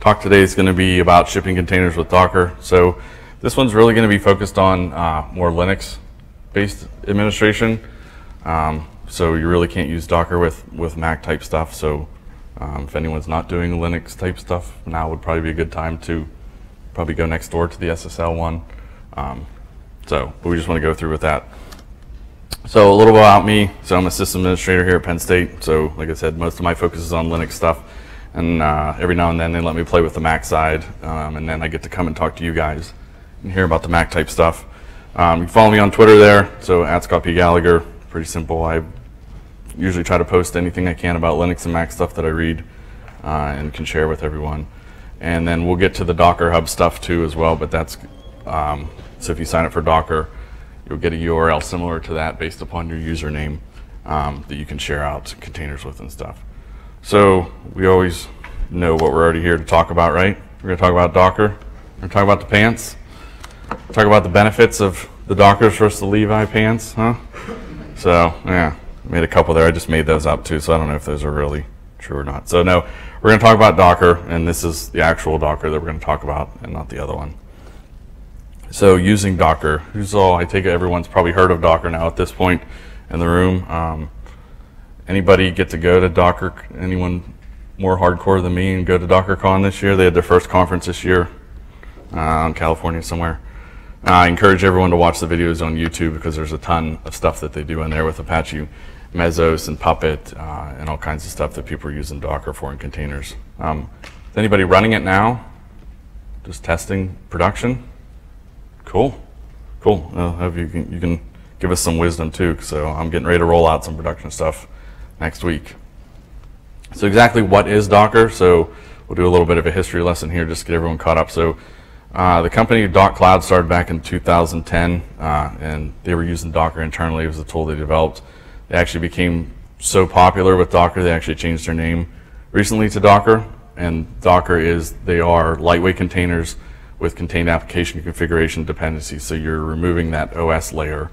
Talk today is going to be about shipping containers with Docker. So this one's really going to be focused on more Linux-based administration. So you really can't use Docker with Mac type stuff. So if anyone's not doing Linux type stuff, now would probably be a good time to probably go next door to the SSL one. But we just want to go through with that. So a little bit about me. So I'm a system administrator here at Penn State. So like I said, most of my focus is on Linux stuff. And every now and then they let me play with the Mac side. And then I get to come and talk to you guys and hear about the Mac type stuff. You can follow me on Twitter there. So @Gallagher. Pretty simple. I usually try to post anything I can about Linux and Mac stuff that I read and can share with everyone. And then we'll get to the Docker Hub stuff too as well. But that's so if you sign up for Docker, you'll get a URL similar to that based upon your username that you can share out containers with and stuff. So we always know what we're already here to talk about, right? We're going to talk about Docker. We're going to talk about the pants. Talk about the benefits of the Dockers versus the Levi pants, huh? So yeah, I made a couple there. I just made those up too, so I don't know if those are really true or not. So no, we're going to talk about Docker, and this is the actual Docker that we're going to talk about, and not the other one. So using Docker, I take it everyone's probably heard of Docker now at this point in the room. Anybody get to go to Docker? Anyone more hardcore than me and go to DockerCon this year? They had their first conference this year in California somewhere. I encourage everyone to watch the videos on YouTube because there's a ton of stuff that they do in there with Apache Mesos and Puppet and all kinds of stuff that people are using Docker for in containers. Is anybody running it now? Just testing production? Cool. Cool. I hope you can give us some wisdom too. So I'm getting ready to roll out some production stuff next week. So exactly what is Docker? So we'll do a little bit of a history lesson here just to get everyone caught up. So the company DocCloud started back in 2010 and they were using Docker internally. It was a tool they developed. They actually became so popular with Docker they actually changed their name recently to Docker. And Docker they are lightweight containers with contained application configuration dependencies. So you're removing that OS layer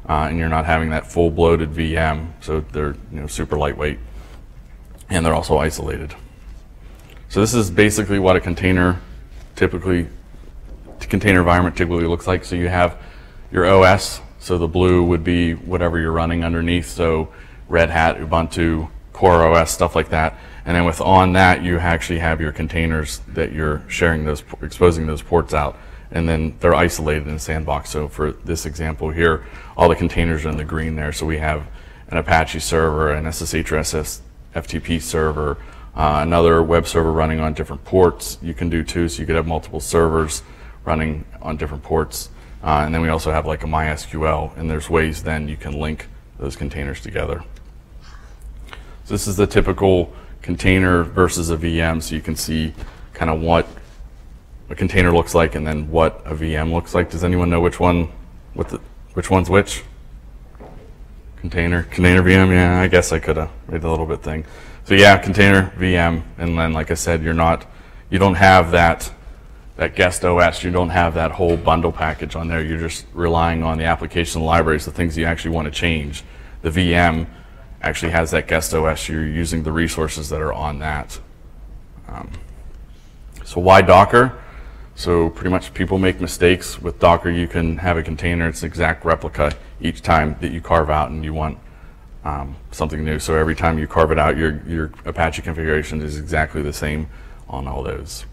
and you're not having that full bloated VM. So they're super lightweight and they're also isolated. So this is basically what a container environment typically looks like. So you have your OS. So the blue would be whatever you're running underneath. So Red Hat, Ubuntu, Core OS, stuff like that. And then on that, you actually have your containers that you're exposing those ports out. And then they're isolated in a sandbox. So for this example here, all the containers are in the green there. So we have an Apache server, an SSH FTP server, another web server running on different ports. You can do too, so you could have multiple servers running on different ports. And then we also have like a MySQL, and there's ways then you can link those containers together. So this is the typical container versus a VM, so you can see kind of what a container looks like and then what a VM looks like. Does anyone know which one's which? Container VM, yeah, I guess I could have made a little bit thing. So yeah, container, VM, and then like I said, you don't have that guest OS, you don't have that whole bundle package on there. You're just relying on the application libraries, the things you actually want to change. The VM actually has that guest OS. You're using the resources that are on that. So why Docker? So pretty much people make mistakes with Docker. You can have a container, it's an exact replica each time that you carve out and you want something new. So every time you carve it out, your Apache configuration is exactly the same on all those.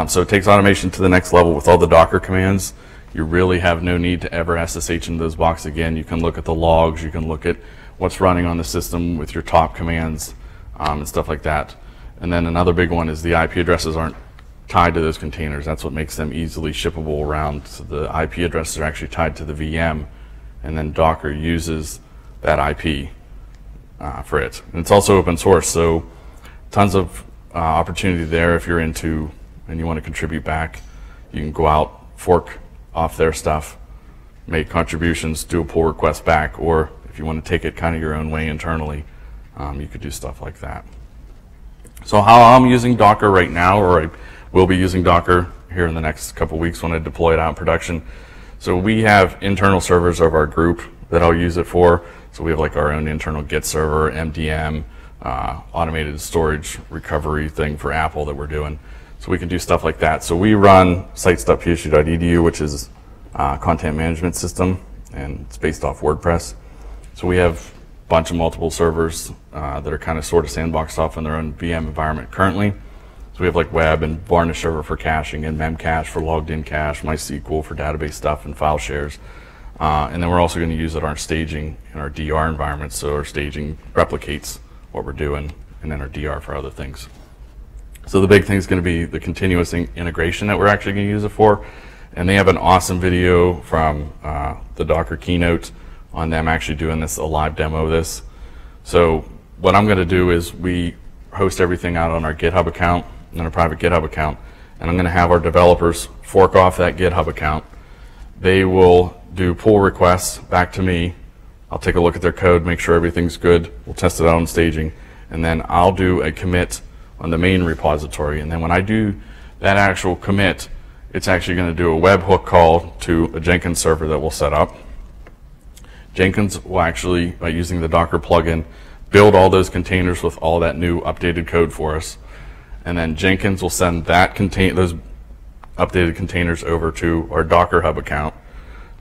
So it takes automation to the next level with all the Docker commands. You really have no need to ever SSH into those boxes again. You can look at the logs, you can look at what's running on the system with your top commands and stuff like that. And then another big one is the IP addresses aren't tied to those containers. That's what makes them easily shippable around. So the IP addresses are actually tied to the VM, and then Docker uses that IP for it. And it's also open source, so tons of opportunity there if you're into and you want to contribute back. You can go out, fork off their stuff, make contributions, do a pull request back, or if you want to take it kind of your own way internally, you could do stuff like that. So how I'm using Docker right now, or I will be using Docker here in the next couple weeks when I deploy it out in production. So we have internal servers of our group that I'll use it for. So we have like our own internal Git server, MDM, automated storage recovery thing for Apple that we're doing. So we can do stuff like that. So we run sites.phd.edu, which is a content management system, and it's based off WordPress. So we have a bunch of multiple servers that are kind of sort of sandboxed off in their own VM environment currently. So we have like web and Varnish server for caching, and Memcache for logged in cache, MySQL for database stuff and file shares. And then we're also going to use it on our staging in our DR environment. So our staging replicates what we're doing, and then our DR for other things. So the big thing is going to be the continuous integration that we're actually going to use it for. And they have an awesome video from the Docker keynote on them actually doing this, a live demo of this. So what I'm going to do is we host everything out on our GitHub account, and our private GitHub account, and I'm going to have our developers fork off that GitHub account. They will do pull requests back to me. I'll take a look at their code, make sure everything's good. We'll test it out on staging, and then I'll do a commit on the main repository. And then when I do that actual commit, it's actually going to do a webhook call to a Jenkins server that we'll set up. Jenkins will actually, by using the Docker plugin, build all those containers with all that new updated code for us. And then Jenkins will send that those updated containers over to our Docker Hub account.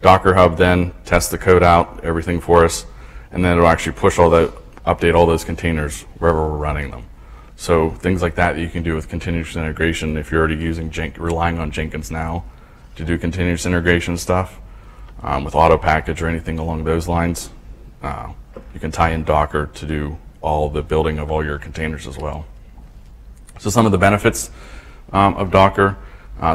Docker Hub then tests the code out, everything for us, and then it'll actually update all those containers wherever we're running them. So things like that you can do with continuous integration if you're already relying on Jenkins now to do continuous integration stuff with auto package or anything along those lines. You can tie in Docker to do all the building of all your containers as well. So some of the benefits of Docker,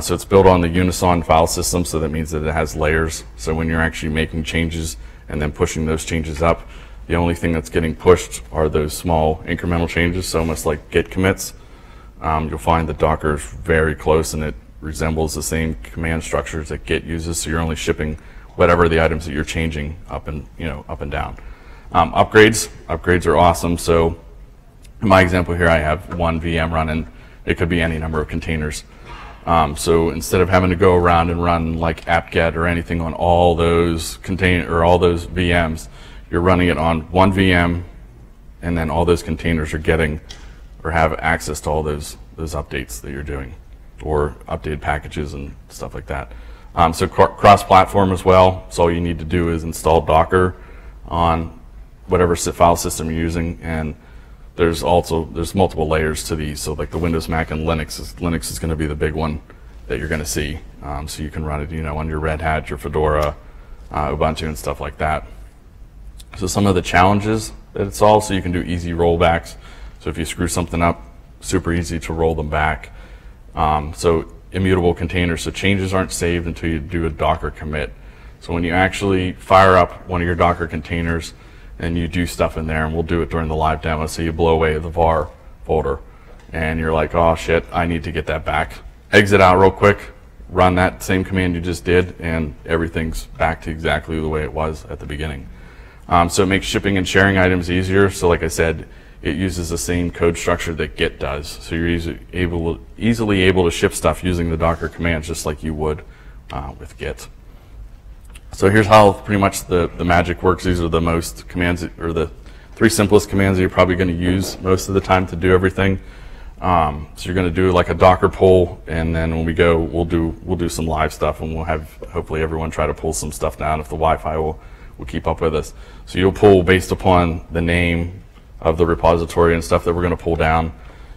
so it's built on the Unison file system, so that means that it has layers. So when you're actually making changes and then pushing those changes up, the only thing that's getting pushed are those small incremental changes, so almost like Git commits. You'll find that Docker is very close, and it resembles the same command structures that Git uses, so you're only shipping whatever the items that you're changing up and down. Upgrades are awesome. So in my example here, I have one VM running. It could be any number of containers. So instead of having to go around and run like apt-get or anything on all those all those VMs, you're running it on one VM, and then all those containers are getting or have access to all those updates that you're doing, or updated packages and stuff like that. So cross-platform as well. So all you need to do is install Docker on whatever file system you're using, and there's multiple layers to these. So like the Windows, Mac, and Linux is going to be the big one that you're going to see. So you can run it, on your Red Hat, your Fedora, Ubuntu, and stuff like that. So some of the challenges that it solves, so you can do easy rollbacks. So if you screw something up, super easy to roll them back. So immutable containers, so changes aren't saved until you do a Docker commit. So when you actually fire up one of your Docker containers and you do stuff in there, and we'll do it during the live demo, so you blow away the var folder and you're like, oh shit, I need to get that back. Exit out real quick, run that same command you just did, and everything's back to exactly the way it was at the beginning. So it makes shipping and sharing items easier. So like I said, it uses the same code structure that Git does. So you're easily able to ship stuff using the Docker commands just like you would with Git. So here's how pretty much the magic works. These are the most commands, or the three simplest commands that you're probably going to use most of the time to do everything. So you're going to do like a Docker pull, and then when we go, we'll do some live stuff, and we'll have hopefully everyone try to pull some stuff down if the Wi-Fi will keep up with us. So you'll pull based upon the name of the repository and stuff that we're going to pull down.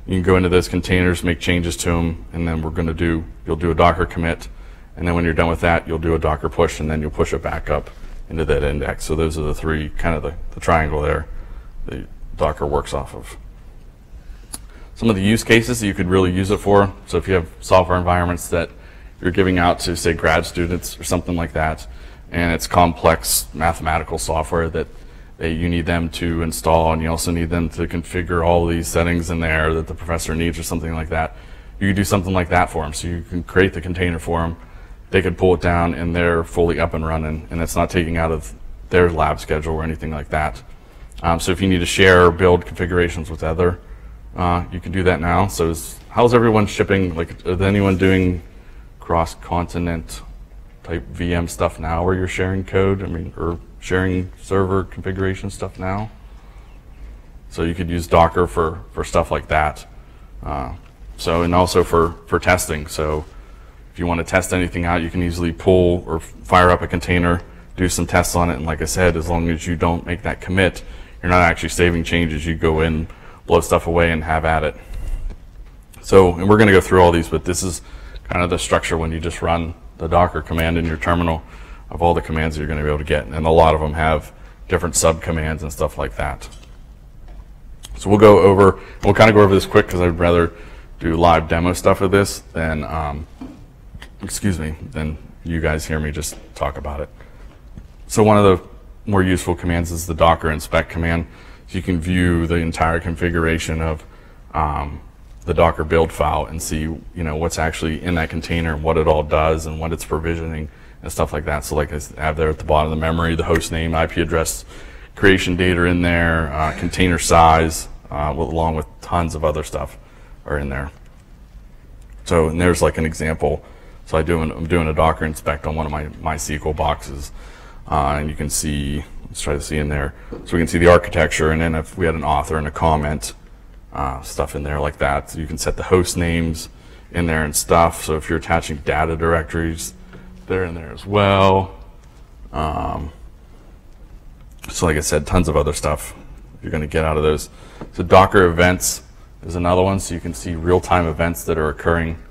You can go into those containers, make changes to them, and then you'll do a Docker commit, and then when you're done with that, you'll do a Docker push, and then you'll push it back up into that index. So those are the three, kind of the triangle there that Docker works off of. Some of the use cases that you could really use it for, so if you have software environments that you're giving out to, say, grad students or something like that, and it's complex mathematical software that you need them to install, and you also need them to configure all these settings in there that the professor needs or something like that. You can do something like that for them. So you can create the container for them, they could pull it down, and they're fully up and running, and it's not taking out of their lab schedule or anything like that. So if you need to share or build configurations with other, you can do that now. So how's everyone shipping? Like, is anyone doing cross-continent type VM stuff now where you're sharing code? Or sharing server configuration stuff now? So you could use Docker for stuff like that. So, and also for testing. So if you want to test anything out, you can easily pull or fire up a container, do some tests on it, and like I said, as long as you don't make that commit, you're not actually saving changes. You go in, blow stuff away, and have at it. So, and we're going to go through all these, but this is kind of the structure when you just run the Docker command in your terminal of all the commands that you're going to be able to get. And a lot of them have different sub-commands and stuff like that. So we'll kind of go over this quick because I'd rather do live demo stuff of this than, than you guys hear me just talk about it. So one of the more useful commands is the Docker inspect command. So you can view the entire configuration of the Docker build file and see, what's actually in that container and what it all does and what it's provisioning and stuff like that. So like I have there at the bottom of the memory, the host name, IP address, creation data in there, container size, along with tons of other stuff are in there. So, and there's like an example. So I'm doing a Docker inspect on one of my MySQL boxes, and you can see, let's try to see in there. So we can see the architecture, and then if we had an author and a comment, stuff in there like that. So you can set the host names in there and stuff. So if you're attaching data directories, they're in there as well. So like I said, tons of other stuff you're going to get out of those. So Docker events is another one. So you can see real-time events that are occurring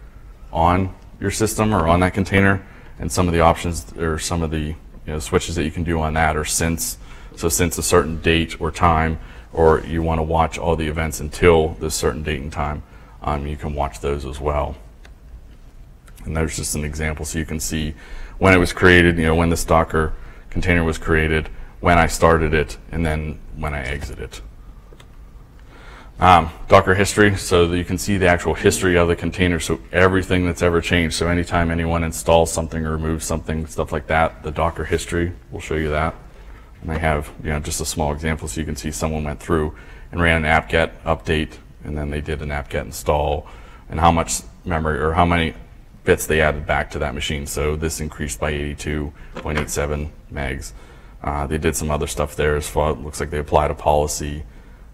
on your system or on that container, and some of the options or some of the switches that you can do on that are since. So since a certain date or time, or you want to watch all the events until this certain date and time, you can watch those as well. And there's just an example, so you can see when it was created, when this Docker container was created, when I started it, and then when I exit it. Docker history, so that you can see the actual history of the container, so everything that's ever changed. So anytime anyone installs something or removes something, stuff like that, the Docker history will show you that. And I have just a small example, so you can see someone went through and ran an apt-get update, and then they did an apt-get install, and how much memory or how many bits they added back to that machine. So this increased by 82.87 megs. They did some other stuff there as well. It looks like they applied a policy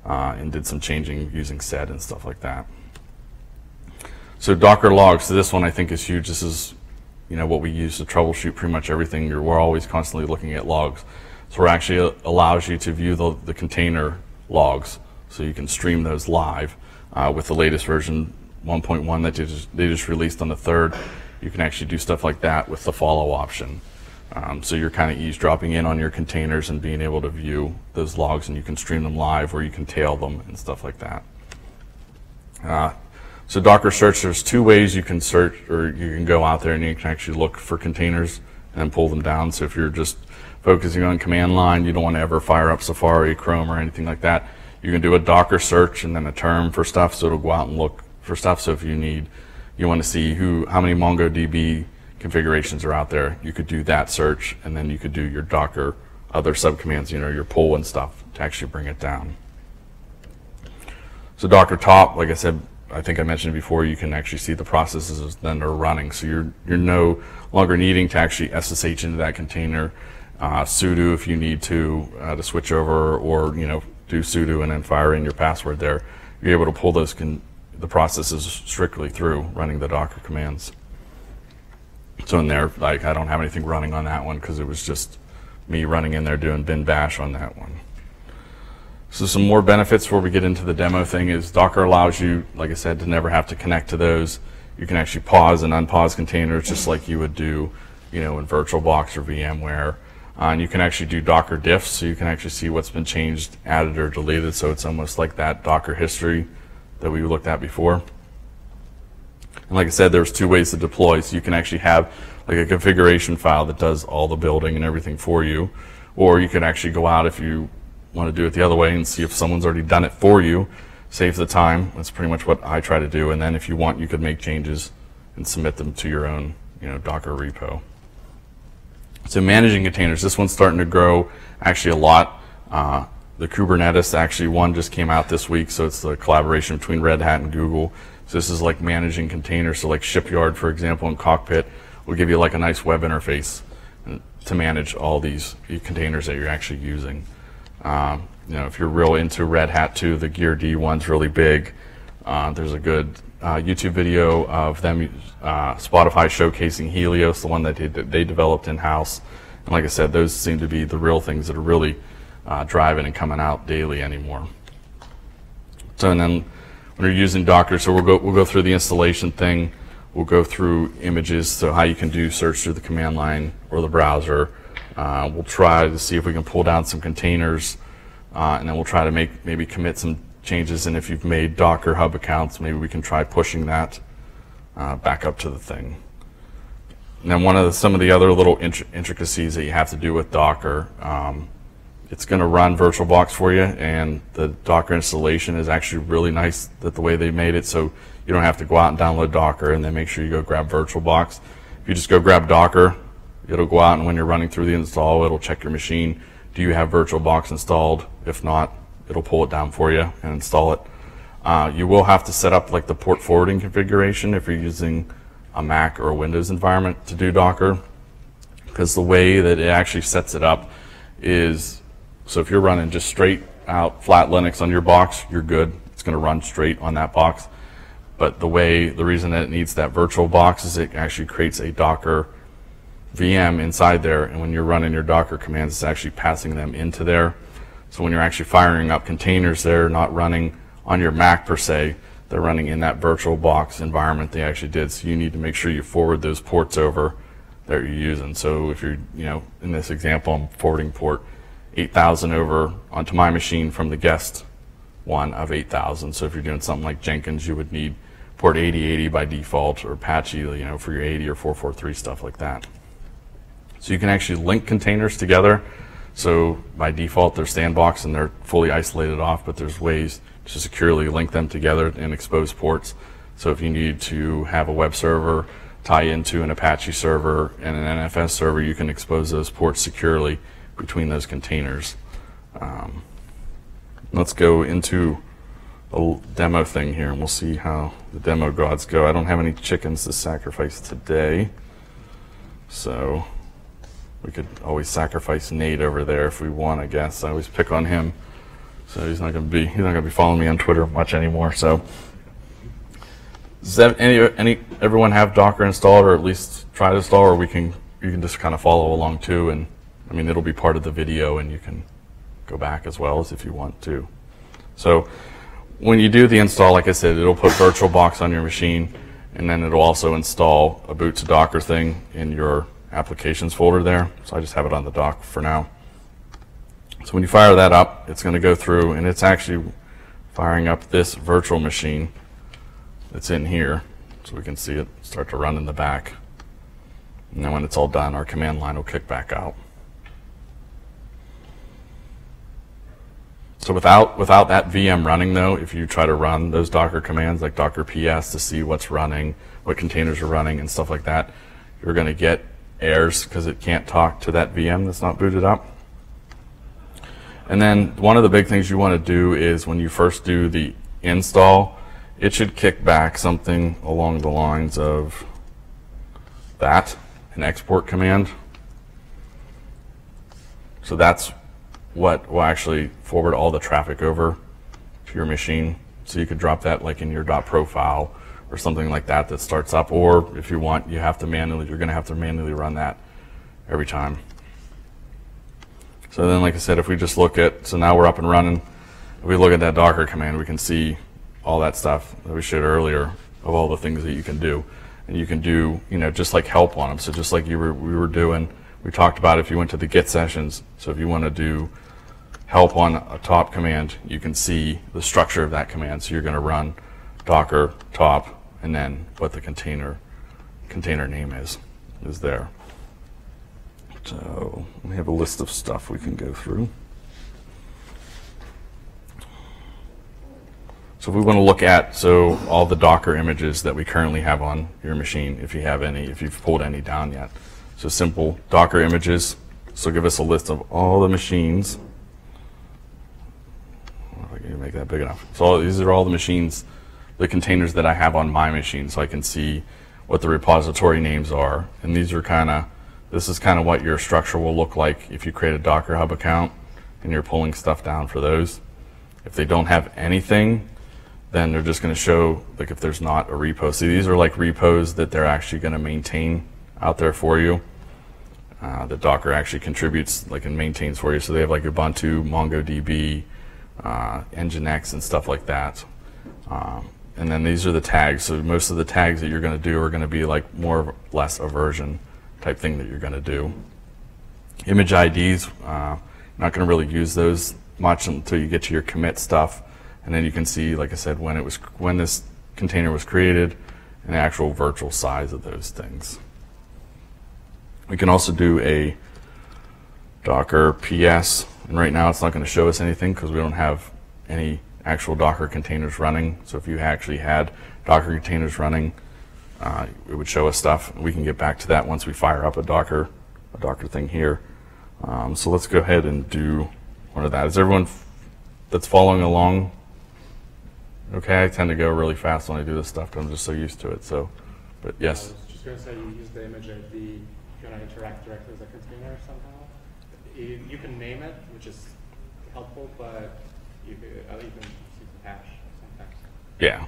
and did some changing using sed and stuff like that. So Docker logs, so this one I think is huge. This is what we use to troubleshoot pretty much everything. We're always constantly looking at logs. So it actually allows you to view the container logs, so you can stream those live with the latest version 1.1 that they just released on the 3rd. You can actually do stuff like that with the follow option. So you're kind of eavesdropping in on your containers and being able to view those logs, and you can stream them live or you can tail them and stuff like that. So Docker search, there's two ways you can search, or you can go out there and you can actually look for containers and then pull them down. So if you're just focusing on command line, you don't want to ever fire up Safari, Chrome, or anything like that, you can do a Docker search and then a term for stuff, so it'll go out and look for stuff. So if you want to see how many MongoDB configurations are out there, you could do that search, and then you could do your Docker other subcommands, your pull and stuff to actually bring it down. So Docker top, like I said, I think I mentioned before, you can actually see the processes that are running. So you're no longer needing to actually SSH into that container, sudo if you need to switch over, or do sudo and then fire in your password there. You're able to pull those the processes strictly through running the Docker commands. So in there, like, I don't have anything running on that one because it was just me running in there doing bin bash on that one. So some more benefits before we get into the demo thing is Docker allows you, like I said, to never have to connect to those. You can actually pause and unpause containers just like you would do, in VirtualBox or VMware. And you can actually do Docker diffs, so you can actually see what's been changed, added, or deleted. So it's almost like that Docker history that we looked at before. And like I said, there's two ways to deploy. So you can actually have like a configuration file that does all the building and everything for you, or you can actually go out if you want to do it the other way and see if someone's already done it for you. Save the time. That's pretty much what I try to do. And then if you want, you could make changes and submit them to your own, Docker repo. So managing containers, this one's starting to grow actually a lot. The Kubernetes, actually one just came out this week, so it's the collaboration between Red Hat and Google. So this is like managing containers. So like Shipyard, for example, and Cockpit will give you like a nice web interface to manage all these containers that you're actually using. If you're real into Red Hat too, the Gear D one's really big. There's a good YouTube video of them, Spotify showcasing Helios, the one that they developed in-house. And like I said, those seem to be the real things that are really driving and coming out daily anymore. So, and then when you're using Docker, so we'll go through the installation thing. We'll go through images, so how you can do search through the command line or the browser. We'll try to see if we can pull down some containers, and then we'll try to maybe commit some changes. And if you've made Docker Hub accounts, maybe we can try pushing that back up to the thing. And then some of the other little intricacies that you have to do with Docker, it's going to run VirtualBox for you, and the Docker installation is actually really nice that the way they made it, so you don't have to go out and download Docker and then make sure you go grab VirtualBox. If you just go grab Docker, it'll go out, and when you're running through the install, it'll check your machine. Do you have VirtualBox installed? If not, it'll pull it down for you and install it. You will have to set up like the port forwarding configuration if you're using a Mac or a Windows environment to do Docker, because the way that it actually sets it up is, so if you're running just straight out flat Linux on your box, you're good. It's going to run straight on that box. But the reason that it needs that VirtualBox is it actually creates a Docker VM inside there, and when you're running your Docker commands, it's actually passing them into there. So when you're actually firing up containers, they're not running on your Mac per se, they're running in that VirtualBox environment they actually did. So you need to make sure you forward those ports over that you're using. So if you're, in this example, I'm forwarding port 8000 over onto my machine from the guest one of 8000. So if you're doing something like Jenkins, you would need port 8080 by default, or Apache, for your 80 or 443 stuff like that. So you can actually link containers together. So by default, they're sandbox and they're fully isolated off, but there's ways to securely link them together and expose ports. So if you need to have a web server tie into an Apache server and an NFS server, you can expose those ports securely between those containers. Let's go into a demo thing here, and we'll see how the demo gods go. I don't have any chickens to sacrifice today, so we could always sacrifice Nate over there if we want, I guess. I always pick on him, so he's not going to be following me on Twitter much anymore. So, does everyone have Docker installed, or at least try to install, or you can just kind of follow along too? And I mean, it'll be part of the video, and you can go back as well as if you want to. So when you do the install, like I said, it'll put VirtualBox on your machine, and then it'll also install a boot to Docker thing in your applications folder there. So I just have it on the dock for now. So when you fire that up, it's going to go through, and it's actually firing up this virtual machine that's in here, so we can see it start to run in the back. And then when it's all done, our command line will kick back out. So without that VM running, though, if you try to run those Docker commands like Docker PS to see what's running, what containers are running and stuff like that, you're going to get errors because it can't talk to that VM that's not booted up. And then one of the big things you want to do is when you first do the install, it should kick back something along the lines of that, an export command. So that's what will actually forward all the traffic over to your machine. So you could drop that like in your .profile or something like that that starts up, or if you want, you're going to have to manually run that every time. So then, like I said, if we just look at, so now we're up and running, if we look at that Docker command, we can see all that stuff that we showed earlier of all the things that you can do. And you can do, just like help on them. So just like we were doing, we talked about if you went to the Git sessions, so if you want to do help on a top command, you can see the structure of that command. So you're going to run Docker top, and then what the container name is there. So we have a list of stuff we can go through. So if we want to look at all the Docker images that we currently have on your machine, if you have any, if you've pulled any down yet. So simple Docker images. So give us a list of all the machines. If I can make that big enough. So these are all the machines, the containers that I have on my machine, so I can see what the repository names are. And these are this is kind of what your structure will look like if you create a Docker Hub account and you're pulling stuff down for those. If they don't have anything, then they're just going to show like if there's not a repo. So these are like repos that they're actually going to maintain out there for you. That Docker actually contributes like and maintains for you. So they have like Ubuntu, MongoDB, Nginx, and stuff like that. And then these are the tags. So most of the tags that you're going to do are going to be like more or less a version type thing that you're going to do. Image IDs, not going to really use those much until you get to your commit stuff, and then you can see, like I said, when this container was created and the actual virtual size of those things. We can also do a Docker PS, and right now it's not going to show us anything because we don't have any actual Docker containers running. So if you actually had Docker containers running, it would show us stuff. We can get back to that once we fire up a Docker thing here. So let's go ahead and do one of that. Is everyone that's following along okay? I tend to go really fast when I do this stuff because I'm just so used to it. So, but yes. I was just going to say, you use the image ID if you want to interact directly with a container somehow. You can name it, which is helpful, but you can use the hash sometimes. Yeah.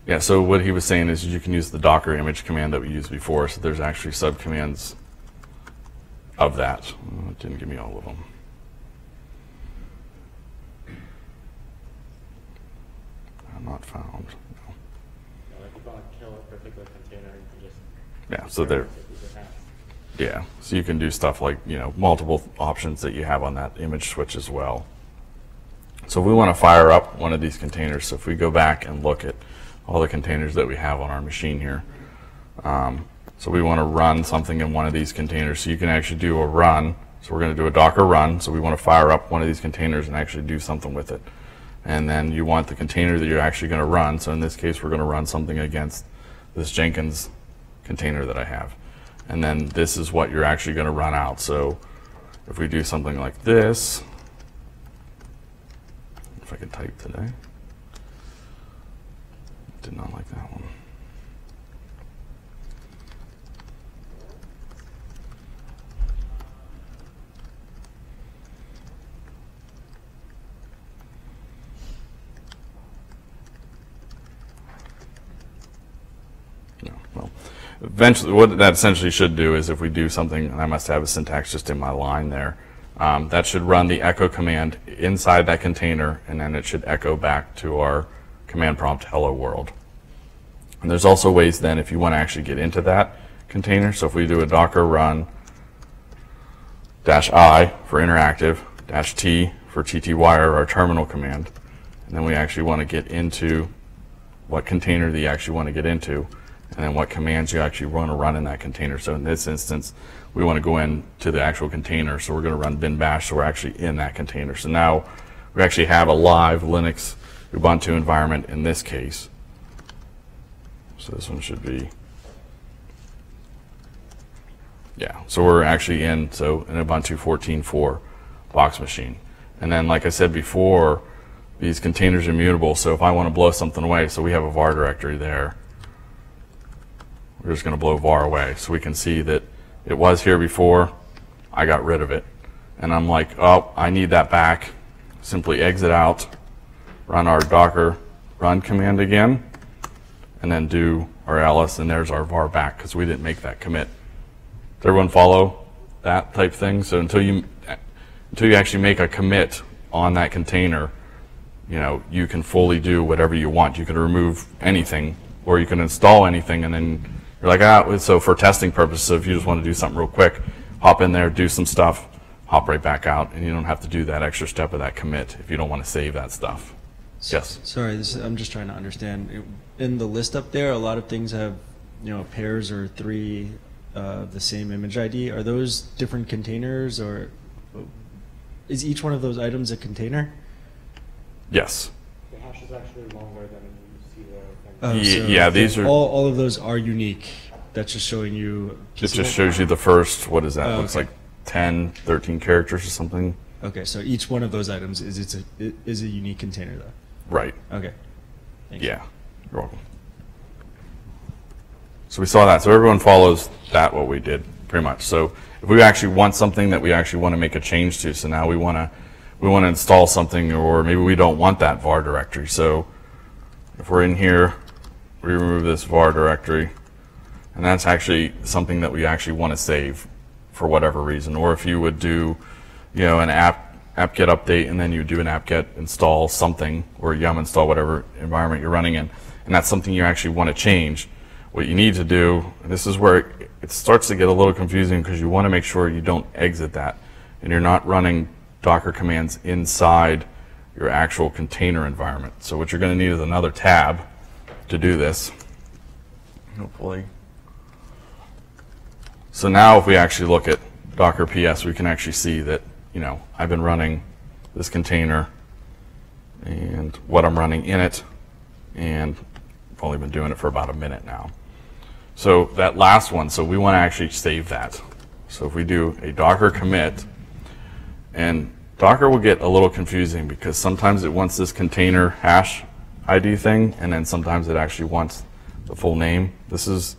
Yeah, so what he was saying is you can use the Docker image command that we used before, so there's actually subcommands of that. It didn't give me all of them. Not found. No. If you want to kill a particular container, you can just... Yeah, so there. Yeah, so you can do stuff like, multiple options that you have on that image switch as well. So if we want to fire up one of these containers, so if we go back and look at all the containers that we have on our machine here, so we want to run something in one of these containers. So you can actually do a run. So we're going to do a Docker run. So we want to fire up one of these containers and actually do something with it. And then you want the container that you're actually going to run. So in this case, we're going to run something against this Jenkins container that I have. And then this is what you're actually going to run out. So if we do something like this, if I can type today, did not like that one. Well, eventually, what that essentially should do is if we do something, and I must have a syntax just in my line there, that should run the echo command inside that container, and then it should echo back to our command prompt, hello world. And there's also ways then if you want to actually get into that container. So if we do a Docker run -I for interactive, -T for TTWire, our terminal command, and then we actually want to get into what container that you actually want to get into, and then what commands you actually want to run in that container. So in this instance, we want to go into the actual container. So we're going to run bin bash, so we're actually in that container. So now we actually have a live Linux Ubuntu environment in this case. So this one should be, yeah. So we're actually in an Ubuntu 14.4 box machine. And then like I said before, these containers are mutable. So if I want to blow something away, so we have a var directory there. We're just going to blow var away. So we can see that it was here before. I got rid of it. And I'm like, oh, I need that back. Simply exit out, run our Docker run command again, and then do our ls, and there's our var back because we didn't make that commit. Does everyone follow that type thing? So until you actually make a commit on that container, you can fully do whatever you want. You can remove anything, or you can install anything, and then you're like, so for testing purposes, if you just want to do something real quick, hop in there, do some stuff, hop right back out, and you don't have to do that extra step of that commit if you don't want to save that stuff. Yes? Sorry, I'm just trying to understand. In the list up there, a lot of things have, pairs or three of the same image ID. Are those different containers, or is each one of those items a container? Yes. The hash is actually longer than you see the So yeah, these are all of those are unique. That's just showing you. It just shows you the first. What is that? Looks okay. like 10, 13 characters or something. Okay, so each one of those items is a unique container, though. Right. Okay. Thanks. Yeah. You're welcome. So we saw that. So everyone follows that what we did pretty much. So if we actually want something that we actually want to make a change to, so now we want to install something, or maybe we don't want that var directory. So if we're in here, we remove this var directory, and that's actually something that we actually want to save for whatever reason. Or if you would do, an apt-get update, and then you do an apt-get install something, or yum install whatever environment you're running in, and that's something you actually want to change. What you need to do, and this is where it starts to get a little confusing, because you want to make sure you don't exit that, and you're not running Docker commands inside your actual container environment. So what you're going to need is another tab to do this, hopefully. So now if we actually look at Docker PS, we can actually see that, I've been running this container and what I'm running in it, and I've only been doing it for about a minute now. So that last one, so we want to actually save that. So if we do a Docker commit, and Docker will get a little confusing because sometimes it wants this container hash ID thing, and then sometimes it actually wants the full name. This is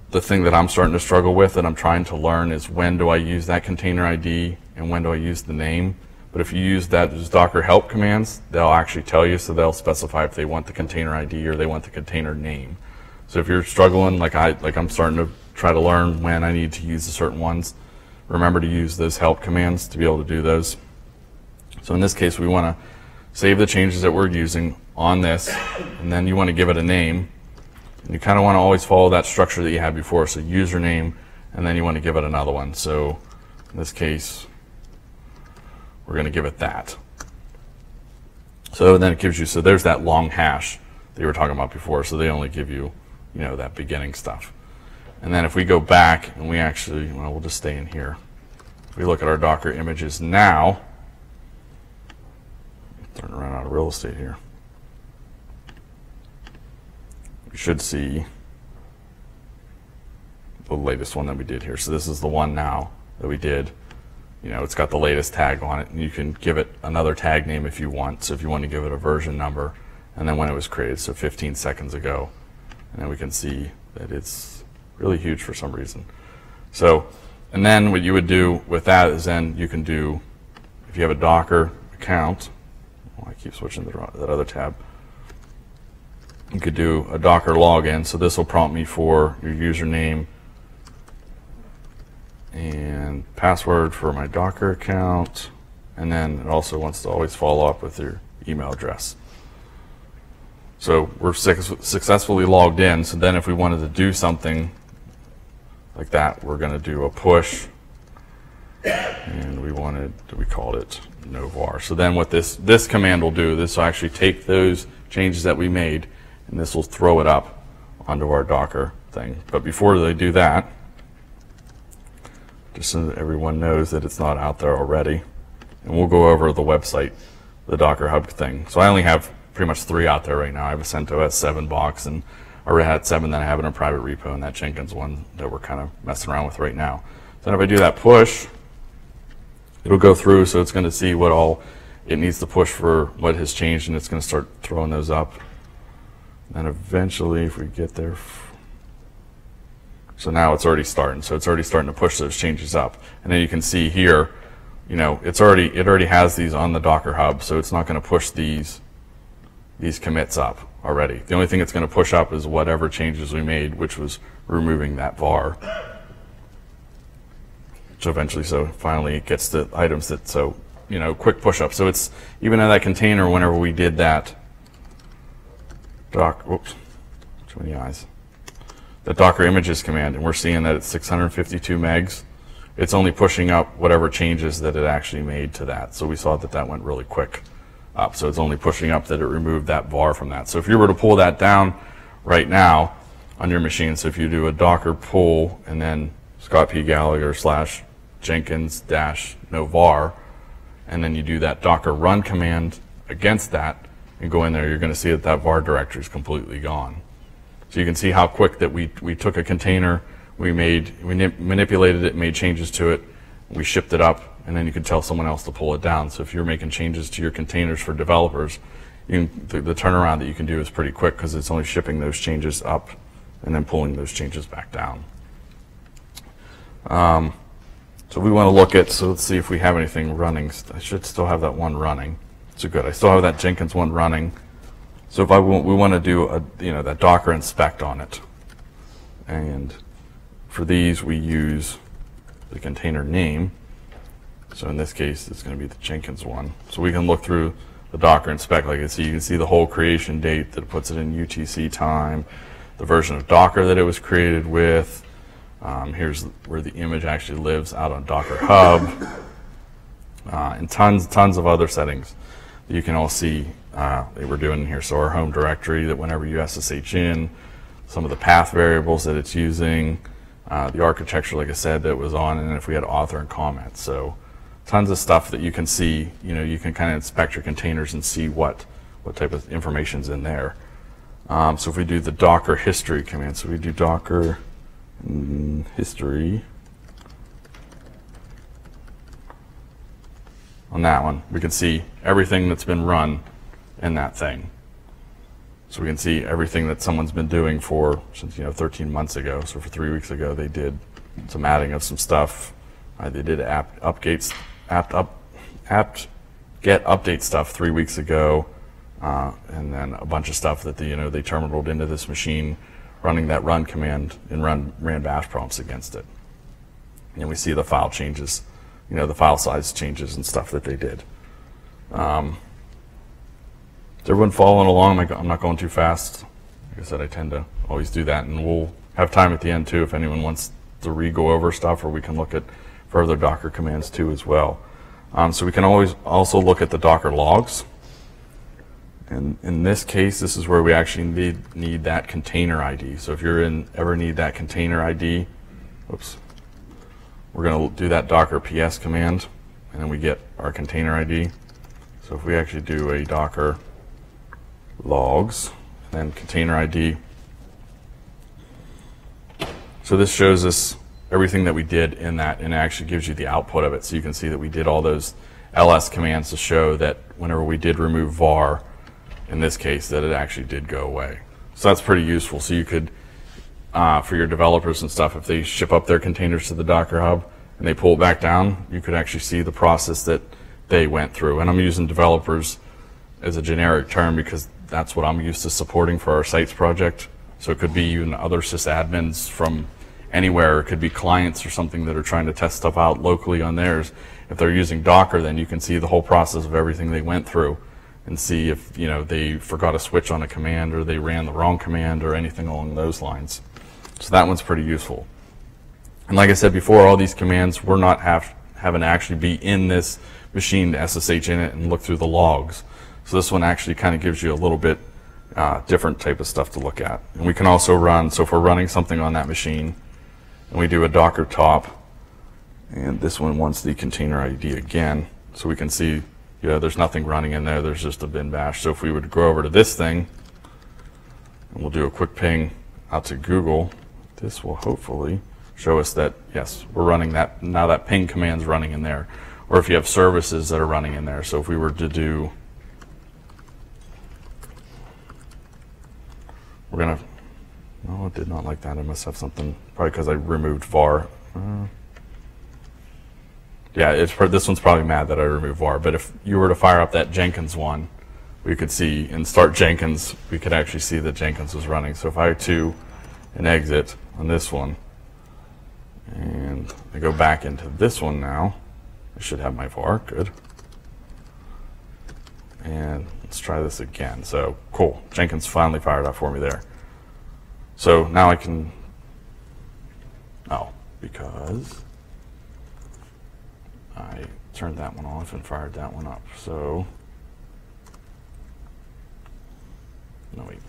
the thing that I'm starting to struggle with, that I'm trying to learn, is when do I use that container ID and when do I use the name. But if you use those Docker help commands, they'll actually tell you, so they'll specify if they want the container ID or they want the container name. So if you're struggling, like I'm starting to try to learn when I need to use the certain ones, remember to use those help commands to be able to do those. So in this case, we want to save the changes that we're using on this, and then you want to give it a name. And you kind of want to always follow that structure that you had before, so username, and then you want to give it another one. So in this case, we're going to give it that. So then it gives you, so there's that long hash that you were talking about before, so they only give you, that beginning stuff. And then if we go back and we actually, we'll just stay in here. If we look at our Docker images now, starting to run out of real estate here. We should see the latest one that we did here. So this is the one now that we did. It's got the latest tag on it, and you can give it another tag name if you want. So if you want to give it a version number, and then when it was created, so 15 seconds ago, and then we can see that it's really huge for some reason. So, and then what you would do with that is then you can do, if you have a Docker account, I keep switching to that other tab, you could do a Docker login. So this will prompt me for your username and password for my Docker account, and then it also wants to always follow up with your email address. So we're successfully logged in. So then if we wanted to do something like that, we're going to do a push, and we called it no var. So then what this command will do, this will actually take those changes that we made, and this will throw it up onto our Docker thing. But before they do that, just so that everyone knows that it's not out there already, and we'll go over the website, the Docker Hub thing. So I only have pretty much 3 out there right now. I have a CentOS 7 box and a Red Hat 7 that I have in a private repo, and that Jenkins one that we're kind of messing around with right now. So if I do that push, it'll go through, so it's going to see what all it needs to push for what has changed, and it's going to start throwing those up. And eventually, if we get there, so now it's already starting. So it's already starting to push those changes up. And then you can see here, it already has these on the Docker Hub, so it's not going to push these commits up already. The only thing it's going to push up is whatever changes we made, which was removing that var. So eventually, so finally it gets the items that, so, quick push up. So it's, even in that container, whenever we did that, oops, too many eyes. The Docker images command, and we're seeing that it's 652 megs. It's only pushing up whatever changes that it actually made to that. So we saw that that went really quick up. So it's only pushing up that it removed that var from that. So if you were to pull that down right now on your machine, so if you do a Docker pull and then Scott P. Gallagher / Jenkins - no var, and then you do that Docker run command against that and go in there, you're going to see that that var directory is completely gone. So you can see how quick that we took a container, we manipulated it, made changes to it, we shipped it up, and then you can tell someone else to pull it down. So if you're making changes to your containers for developers, the turnaround that you can do is pretty quick, because it's only shipping those changes up and then pulling those changes back down. So we want to look at, so let's see if we have anything running. I should still have that one running. So good, I still have that Jenkins one running. So if we want to do that Docker inspect on it, and for these we use the container name. So in this case, it's going to be the Jenkins one. So we can look through the Docker inspect, like I see. You can see the whole creation date that puts it in UTC time, the version of Docker that it was created with. Here's where the image actually lives out on Docker Hub, and tons of other settings that you can all see that we're doing here. So our home directory, that whenever you SSH in, some of the path variables that it's using, the architecture, like I said, that was on, and if we had author and comment. So tons of stuff that you can see. You can kind of inspect your containers and see what type of information's in there. So if we do the Docker history command, so we do Docker history on that one, we can see everything that's been run in that thing. So we can see everything that someone's been doing since 13 months ago. So for 3 weeks ago, they did some adding of some stuff. They did apt get update stuff 3 weeks ago, and then a bunch of stuff that they terminaled into this machine, running that run command and ran bash prompts against it. And we see the file changes, the file size changes and stuff that they did. Is everyone following along? I'm not going too fast. Like I said, I tend to always do that, and we'll have time at the end too if anyone wants to re-go over stuff, or we can look at further Docker commands too as well. So we can always also look at the Docker logs. And in this case, this is where we actually need that container ID. So if you're ever need that container ID, we're going to do that Docker PS command, and then we get our container ID. So if we actually do a Docker logs, then container ID. So this shows us everything that we did in that, and it actually gives you the output of it. So you can see that we did all those ls commands to show that whenever we did remove var, in this case, that it actually did go away. So that's pretty useful. So you could, for your developers and stuff, if they ship up their containers to the Docker Hub and they pull it back down, you could actually see the process that they went through. And I'm using developers as a generic term because that's what I'm used to supporting for our sites project. So it could be even other sysadmins from anywhere. It could be clients or something that are trying to test stuff out locally on theirs. If they're using Docker, then you can see the whole process of everything they went through and see if they forgot a switch on a command, or they ran the wrong command, or anything along those lines. So that one's pretty useful. And like I said before, all these commands we're not having to actually be in this machine to SSH in it and look through the logs. So this one actually kind of gives you a little bit different type of stuff to look at. And we can also run, so if we're running something on that machine and we do a Docker top, and this one wants the container ID again, so we can see there's nothing running in there, there's just a bin bash. So if we would go over to this thing, and we'll do a quick ping out to Google, this will hopefully show us that, yes, we're running that, now that ping command's running in there. Or if you have services that are running in there. So if we were to do, we're going to, no, it did not like that. I must have something, probably because I removed var. Yeah, this one's probably mad that I removed var. But if you were to fire up that Jenkins one, we could see, and start Jenkins, we could actually see that Jenkins was running. So if I had to an exit on this one, and I go back into this one now, I should have my var, good. And let's try this again. So cool, Jenkins finally fired up for me there. So now I can, because I turned that one off and fired that one up. So, no wait.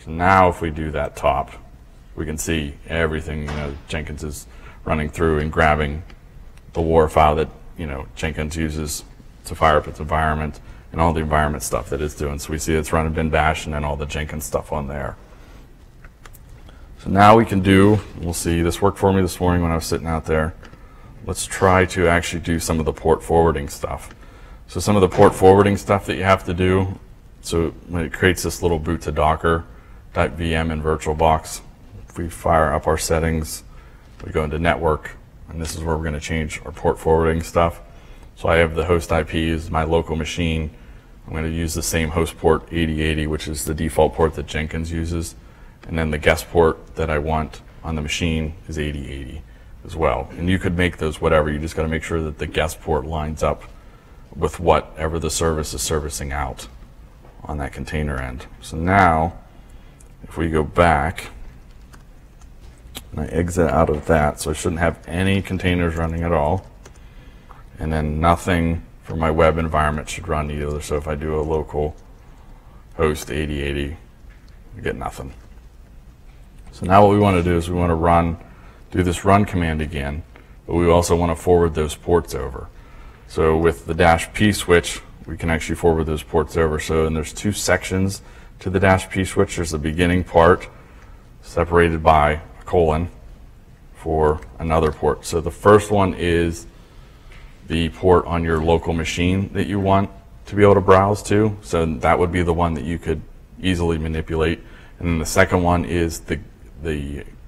So now if we do that top, we can see everything, Jenkins is running through and grabbing the war file that, Jenkins uses to fire up its environment and all the environment stuff that it's doing. So we see it's running bin bash and then all the Jenkins stuff on there. So now we can we'll see, this worked for me this morning when I was sitting out there. Let's try to actually do some of the port forwarding stuff. So some of the port forwarding stuff that you have to do, so when it creates this little boot to Docker .vm in VirtualBox, if we fire up our settings, we go into network, and this is where we're going to change our port forwarding stuff. So I have the host IP is my local machine, I'm going to use the same host port 8080, which is the default port that Jenkins uses. And then the guest port that I want on the machine is 8080 as well. And you could make those whatever. You just got to make sure that the guest port lines up with whatever the service is servicing out on that container end. So now, if we go back, and I exit out of that, so I shouldn't have any containers running at all. And then nothing for my web environment should run either. So if I do a local host 8080, I get nothing. So now what we want to do is we want to do this run command again, but we also want to forward those ports over. So with the -p switch, we can actually forward those ports over. So, and there's two sections to the -p switch. There's the beginning part separated by a colon for another port. So the first one is the port on your local machine that you want to be able to browse to. So that would be the one that you could easily manipulate. And then the second one is the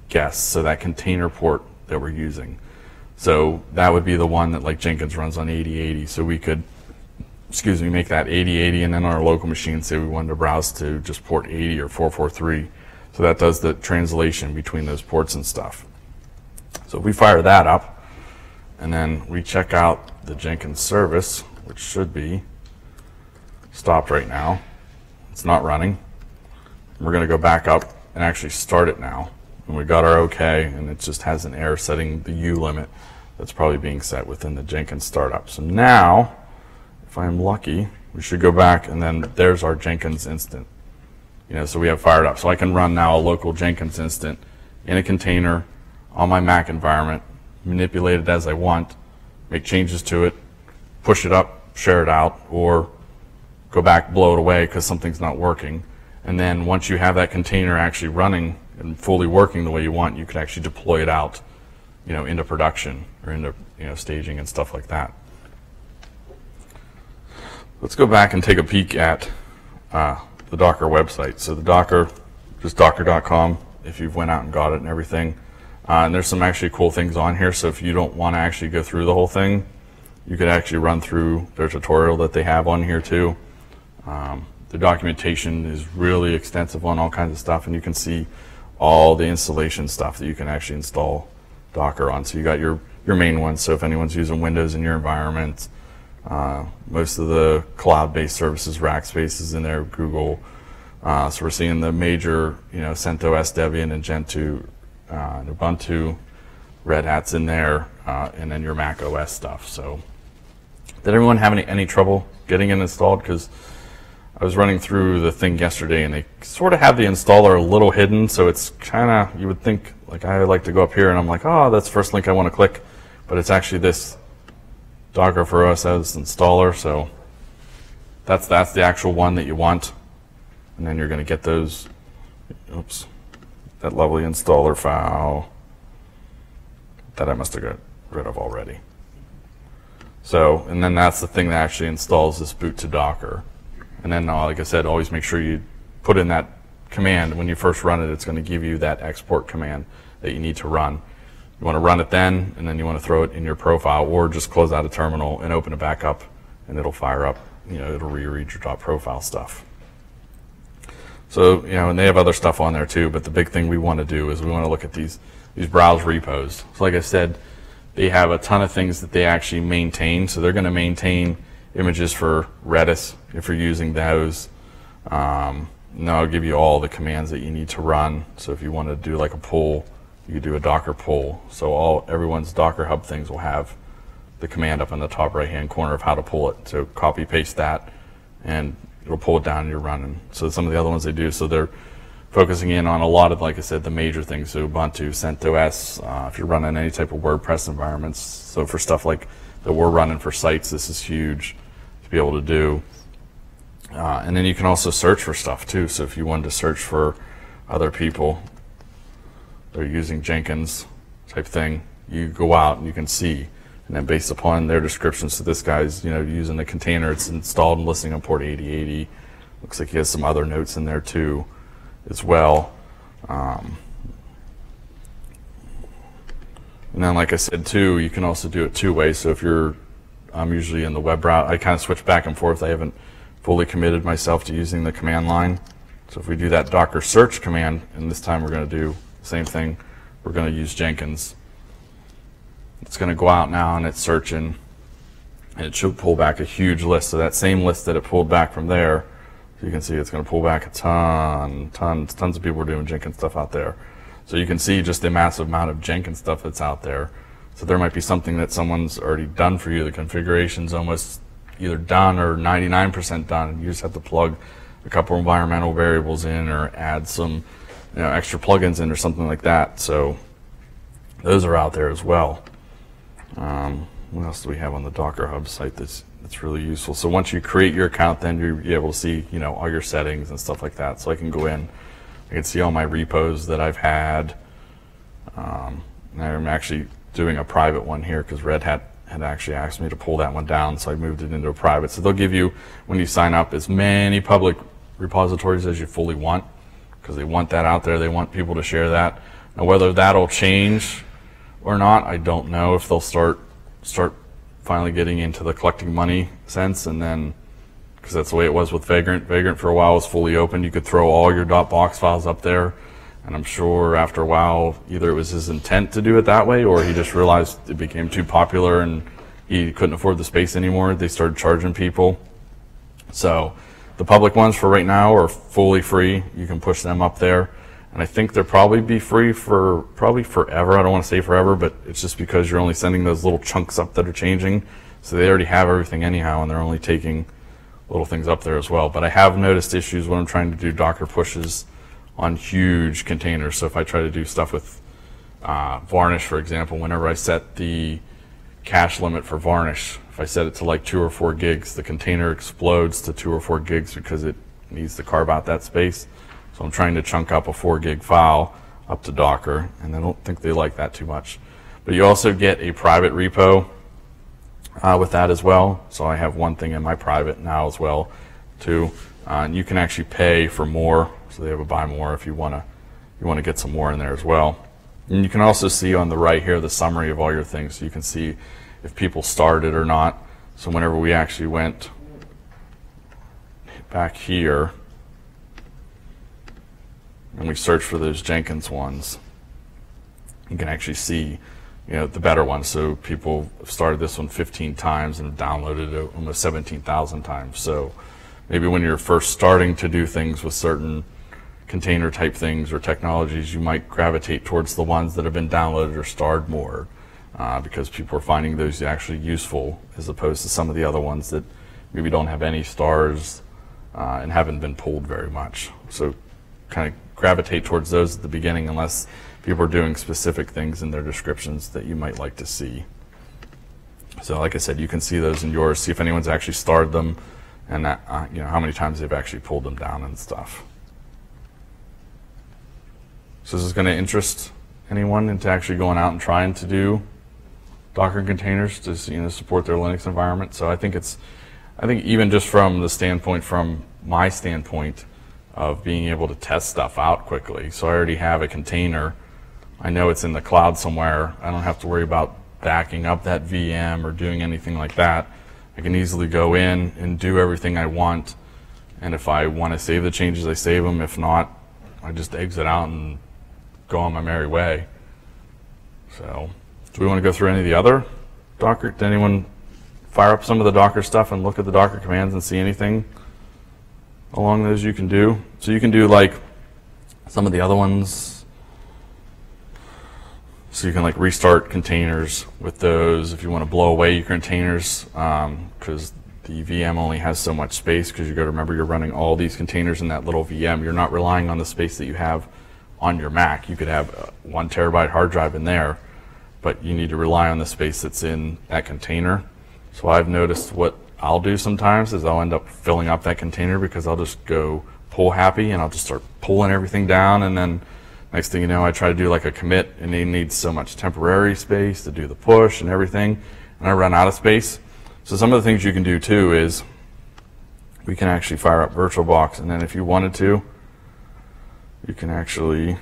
guest, so that container port that we're using. So that would be the one that like Jenkins runs on 8080. So we could, make that 8080, and then on our local machine say we wanted to browse to just port 80 or 443. So that does the translation between those ports and stuff. So if we fire that up, and then we check out the Jenkins service, which should be stopped right now. It's not running. We're going to go back up and actually start it now. And we got our OK, and it just has an error setting the U limit that's probably being set within the Jenkins startup. So now, if I'm lucky, we should go back, and then there's our Jenkins instant. So we have fired up. So I can run now a local Jenkins instant in a container on my Mac environment, manipulate it as I want, make changes to it, push it up, share it out, or go back, blow it away because something's not working. And then once you have that container actually running and fully working the way you want, you can actually deploy it out, into production or into, staging and stuff like that. Let's go back and take a peek at the Docker website. So the Docker, just docker.com, if you've went out and got it and everything. And there's some actually cool things on here. So if you don't want to actually go through the whole thing, you could actually run through their tutorial that they have on here too. The documentation is really extensive on all kinds of stuff, and you can see all the installation stuff that you can actually install Docker on. So you got your main ones. So if anyone's using Windows in your environment, most of the cloud-based services, Rackspace is in there, Google. So we're seeing the major, CentOS, Debian, and Gentoo, Ubuntu, Red Hat's in there, and then your Mac OS stuff. So did everyone have any trouble getting it installed? Because I was running through the thing yesterday, and they sort of have the installer a little hidden, so it's kind of, you would think, like I like to go up here and I'm like, oh, that's the first link I want to click, but it's actually this Docker for OS as installer, so that's the actual one that you want. And then you're going to get those, oops, that lovely installer file that I must have got rid of already. So, and then that's the thing that actually installs this boot to Docker. And then, like I said, always make sure you put in that command. When you first run it, it's going to give you that export command that you need to run. You want to run it then, and then you want to throw it in your profile, or just close out a terminal and open it back up, and it'll fire up. It'll reread your .profile stuff. So, and they have other stuff on there too, but the big thing we want to do is we want to look at these browse repos. So like I said, they have a ton of things that they actually maintain. So they're going to maintain images for Redis if you're using those. And I'll give you all the commands that you need to run. So if you want to do like a pull, you do a Docker pull. So everyone's Docker Hub things will have the command up in the top right hand corner of how to pull it. So copy paste that, and it'll pull it down and you're running. So some of the other ones they do, so they're focusing in on a lot of, like I said, the major things. So Ubuntu, CentOS, if you're running any type of WordPress environments. So for stuff like that we're running for sites, this is huge to be able to do. And then you can also search for stuff too. So if you wanted to search for other people that are using Jenkins type thing, you go out and you can see. And then based upon their description, so this guy's using a container, it's installed and listening on port 8080. Looks like he has some other notes in there too as well. And then like I said too, you can also do it two ways. So if I'm usually in the web browser, I kind of switch back and forth. I haven't fully committed myself to using the command line. So if we do that Docker search command, and this time we're going to do the same thing, we're going to use Jenkins. It's going to go out now and it's searching, and it should pull back a huge list. So that same list that it pulled back from there, so you can see it's going to pull back a tons of people are doing Jenkins stuff out there. So you can see just the massive amount of Jenkins stuff that's out there. So there might be something that someone's already done for you. The configuration's almost either done or 99% done. You just have to plug a couple environmental variables in or add some extra plugins in or something like that. So those are out there as well. What else do we have on the Docker Hub site that's really useful? So once you create your account, then you'll be able to see all your settings and stuff like that. So I can go in, I can see all my repos that I've had. I'm actually doing a private one here because Red Hat had actually asked me to pull that one down, so I moved it into a private. So they'll give you, when you sign up, as many public repositories as you fully want, because they want that out there. They want people to share that. Now whether that'll change or not, I don't know. If they'll start finally getting into the collecting money sense, and then, because that's the way it was with Vagrant. Vagrant for a while was fully open. You could throw all your .box files up there, and I'm sure after a while either it was his intent to do it that way, or he just realized it became too popular and he couldn't afford the space anymore. They started charging people. So the public ones for right now are fully free. You can push them up there, and I think they'll probably be free for probably forever. I don't want to say forever, but it's just because you're only sending those little chunks up that are changing. So they already have everything anyhow, and they're only taking little things up there as well. But I have noticed issues when I'm trying to do Docker pushes on huge containers. So if I try to do stuff with Varnish, for example, whenever I set the cache limit for Varnish, if I set it to like 2 or 4 gigs, the container explodes to 2 or 4 gigs because it needs to carve out that space. So I'm trying to chunk up a 4 gig file up to Docker, and I don't think they like that too much. But you also get a private repo with that as well. So I have one thing in my private now as well too. And you can actually pay for more. So they have a buy more if you want to get some more in there as well. And you can also see on the right here the summary of all your things. So you can see if people started or not. So whenever we actually went back here and we search for those Jenkins ones, you can actually see the better ones. So people have started this one 15 times and have downloaded it almost 17,000 times. So maybe when you're first starting to do things with certain container type things or technologies, you might gravitate towards the ones that have been downloaded or starred more because people are finding those actually useful, as opposed to some of the other ones that maybe don't have any stars and haven't been pulled very much. So kind of gravitate towards those at the beginning, unless people are doing specific things in their descriptions that you might like to see. So like I said, you can see those in yours, see if anyone's actually starred them, and that, how many times they've actually pulled them down and stuff. So this is going to interest anyone into actually going out and trying to do Docker containers to support their Linux environment. So I think even just from my standpoint of being able to test stuff out quickly. So I already have a container. I know it's in the cloud somewhere. I don't have to worry about backing up that VM or doing anything like that. I can easily go in and do everything I want. And if I want to save the changes, I save them. If not, I just exit out and go on my merry way. So, do we want to go through any of the other Docker? Did anyone fire up some of the Docker stuff and look at the Docker commands and see anything along those you can do? So you can do like some of the other ones. So you can like restart containers with those if you want to blow away your containers, because the VM only has so much space, because you got to remember you're running all these containers in that little VM. You're not relying on the space that you have on your Mac. You could have a 1 terabyte hard drive in there, but you need to rely on the space that's in that container. So I've noticed what I'll do sometimes is I'll end up filling up that container, because I'll just go pull happy and I'll just start pulling everything down, and then next thing you know, I try to do like a commit, and it needs so much temporary space to do the push and everything, and I run out of space. So some of the things you can do too is we can actually fire up VirtualBox, and then if you wanted to, you can actually,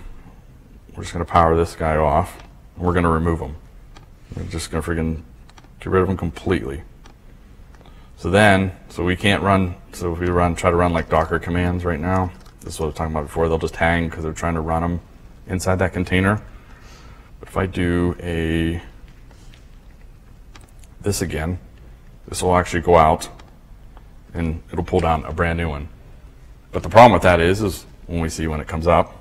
we're just going to power this guy off, and we're going to remove him. We're just going to freaking get rid of him completely. So we can't run, so if we try to run like Docker commands right now, this is what I was talking about before, they'll just hang because they're trying to run them inside that container. But if I do this again, this will actually go out and it'll pull down a brand new one. But the problem with that is when we see when it comes up,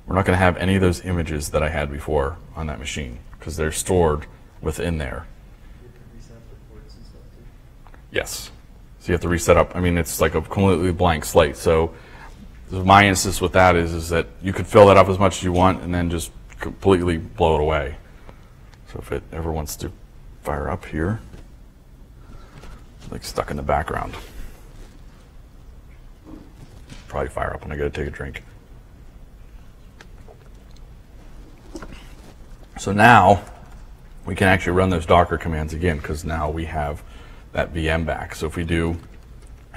we're not going to have any of those images that I had before on that machine because they're stored within there. You can reset the ports and stuff too. Yes. So you have to reset up. I mean, it's like a completely blank slate. So my instance with that is that you could fill that up as much as you want and then just completely blow it away. So if it ever wants to fire up here, like stuck in the background. Probably fire up when I go to take a drink. So now we can actually run those Docker commands again because now we have that VM back. So if we do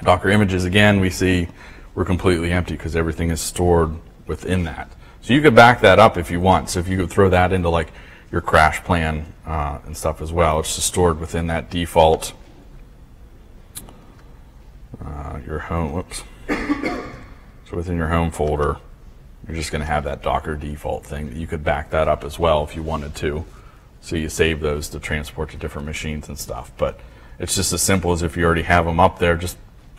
Docker images again, we see we're completely empty because everything is stored within that. So you could back that up if you want. So if you could throw that into like your crash plan and stuff as well, it's just stored within that default, your home, whoops. So within your home folder, you're just going to have that Docker default thing. You could back that up as well if you wanted to. So you save those to transport to different machines and stuff. But it's just as simple as if you already have them up there, just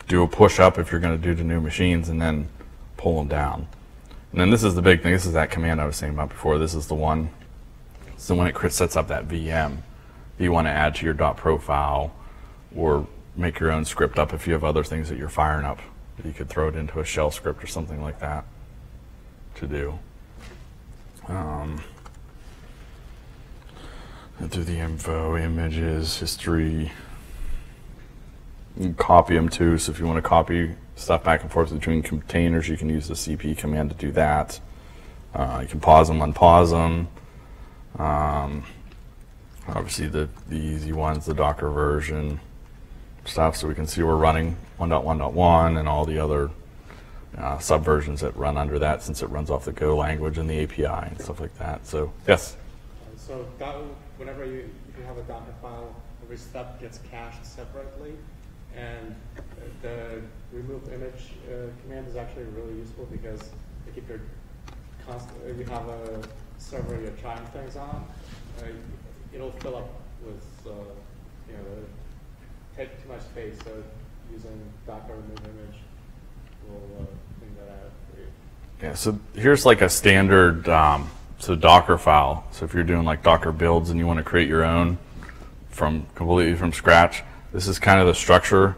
do a push up if you're going to do to new machines and then pull them down. And then this is the big thing. This is that command I was saying about before. This is the one. So when it sets up that VM, you want to add to your .profile or make your own script up if you have other things that you're firing up. You could throw it into a shell script or something like that to do. Do the info, images, history. You can copy them too, so if you want to copy stuff back and forth between containers, you can use the CP command to do that. You can pause them, unpause them. Obviously the easy ones, the Docker version stuff, so we can see we're running 1.1.1 and all the other subversions that run under that, since it runs off the Go language and the API and stuff like that. So yes. So whenever you have a Docker file, every step gets cached separately, and the remove image command is actually really useful because if you have a server you're trying things on, it'll fill up with take too much space. So using Docker remove image will clean that out for you. Yeah. So here's like a standard Docker file. So if you're doing like Docker builds and you want to create your own completely from scratch, this is kind of the structure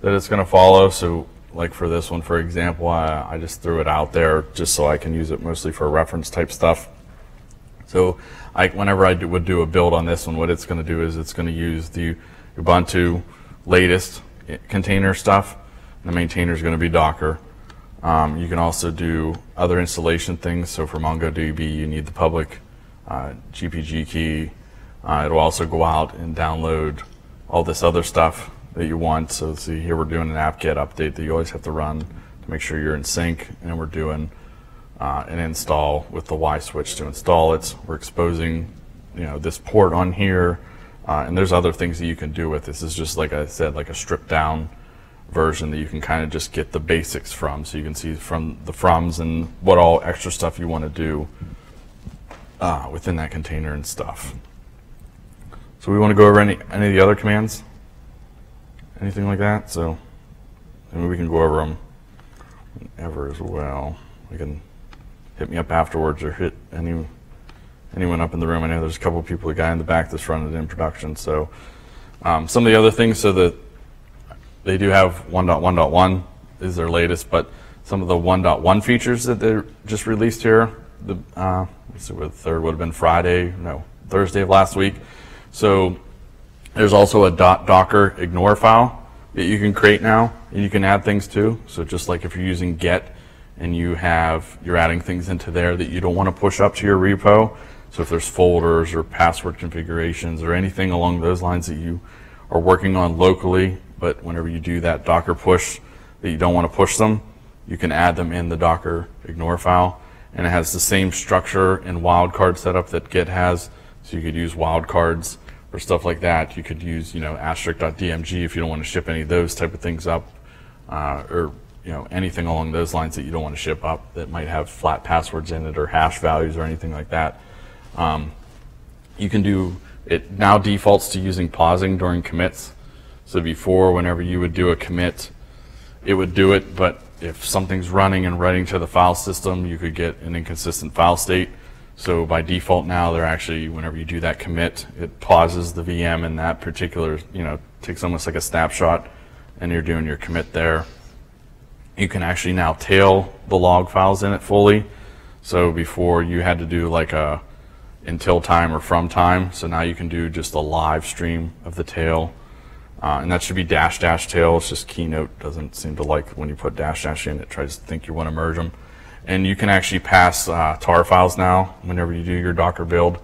that it's going to follow. So like for this one, for example, I just threw it out there just so I can use it mostly for reference type stuff. So whenever I would do a build on this one, what it's going to do is it's going to use the Ubuntu latest container stuff. The maintainer is going to be Docker. You can also do other installation things. So for MongoDB, you need the public GPG key. It'll also go out and download all this other stuff that you want. So see here we're doing an apt-get update that you always have to run to make sure you're in sync, and we're doing an install with the Y switch to install it. We're exposing this port on here, and there's other things that you can do with this. This is just, like I said, like a stripped down version that you can kind of just get the basics from, so you can see from the froms and what all extra stuff you want to do within that container and stuff. So we want to go over any of the other commands, anything like that. So maybe we can go over them whenever as well. You can hit me up afterwards or hit anyone up in the room. I know there's a couple of people, a guy in the back that's running it in production. So some of the other things, so that they do have 1.1.1 is their latest, but some of the 1.1 features that they just released here, let's see, what the third would have been Thursday of last week. So there's also a .docker ignore file that you can create now, and you can add things to. So just like if you're using get and you're adding things into there that you don't want to push up to your repo. So if there's folders or password configurations or anything along those lines that you are working on locally, but whenever you do that Docker push that you don't want to push them, you can add them in the Docker ignore file. And it has the same structure and wildcard setup that Git has. So you could use wildcards or stuff like that. You could use, asterisk.dmg if you don't want to ship any of those type of things up, or anything along those lines that you don't want to ship up that might have flat passwords in it or hash values or anything like that. You can do it now defaults to using pausing during commits. So before, whenever you would do a commit, it would do it, but if something's running and writing to the file system, you could get an inconsistent file state. So by default now, they're actually, whenever you do that commit, it pauses the VM in that particular, takes almost like a snapshot, and you're doing your commit there. You can actually now tail the log files in it fully. So before you had to do like a until time or from time, so now you can do just a live stream of the tail. And that should be -- tail. It's just Keynote doesn't seem to like when you put -- in, it tries to think you want to merge them. And you can actually pass tar files now whenever you do your Docker build.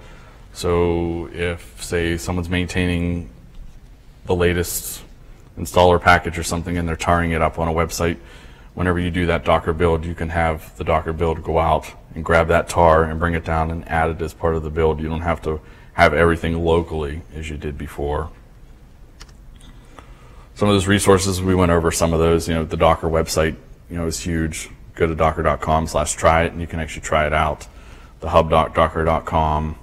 So if, say, someone's maintaining the latest installer package or something and they're tarring it up on a website, whenever you do that Docker build, you can have the Docker build go out and grab that tar and bring it down and add it as part of the build. You don't have to have everything locally as you did before. Some of those resources, we went over some of those. The Docker website, is huge. Go to docker.com/try it, and you can actually try it out. The hub.docker.com.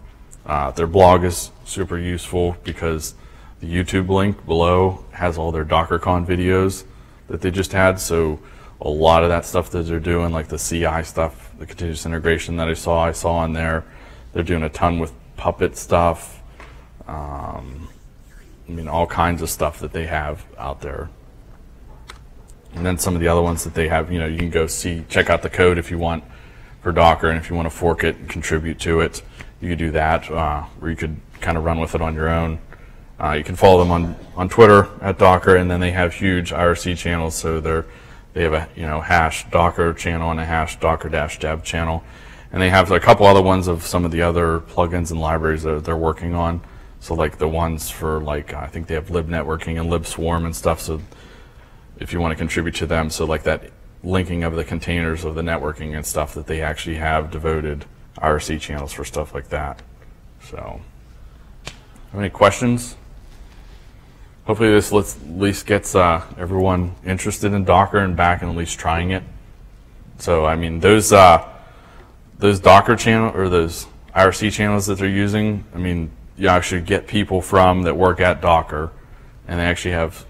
Their blog is super useful because the YouTube link below has all their DockerCon videos that they just had. So a lot of that stuff that they're doing, like the CI stuff, the continuous integration that I saw on there. They're doing a ton with Puppet stuff. All kinds of stuff that they have out there. And then some of the other ones that they have, you can go check out the code if you want for Docker, and if you want to fork it and contribute to it, you could do that, or you could kind of run with it on your own. You can follow them on Twitter at Docker, and then they have huge IRC channels. So they have a hash Docker channel and a hash Docker-dev channel, and they have a couple other ones of some of the other plugins and libraries that they're working on. So like the ones for I think they have libnetworking and libswarm and stuff. So if you want to contribute to them, so like that linking of the containers of the networking and stuff, that they actually have devoted IRC channels for stuff like that. So, have any questions? Hopefully this at least gets everyone interested in Docker and back and at least trying it. So those Docker channel or those IRC channels that they're using, you actually get people that work at Docker, and they actually have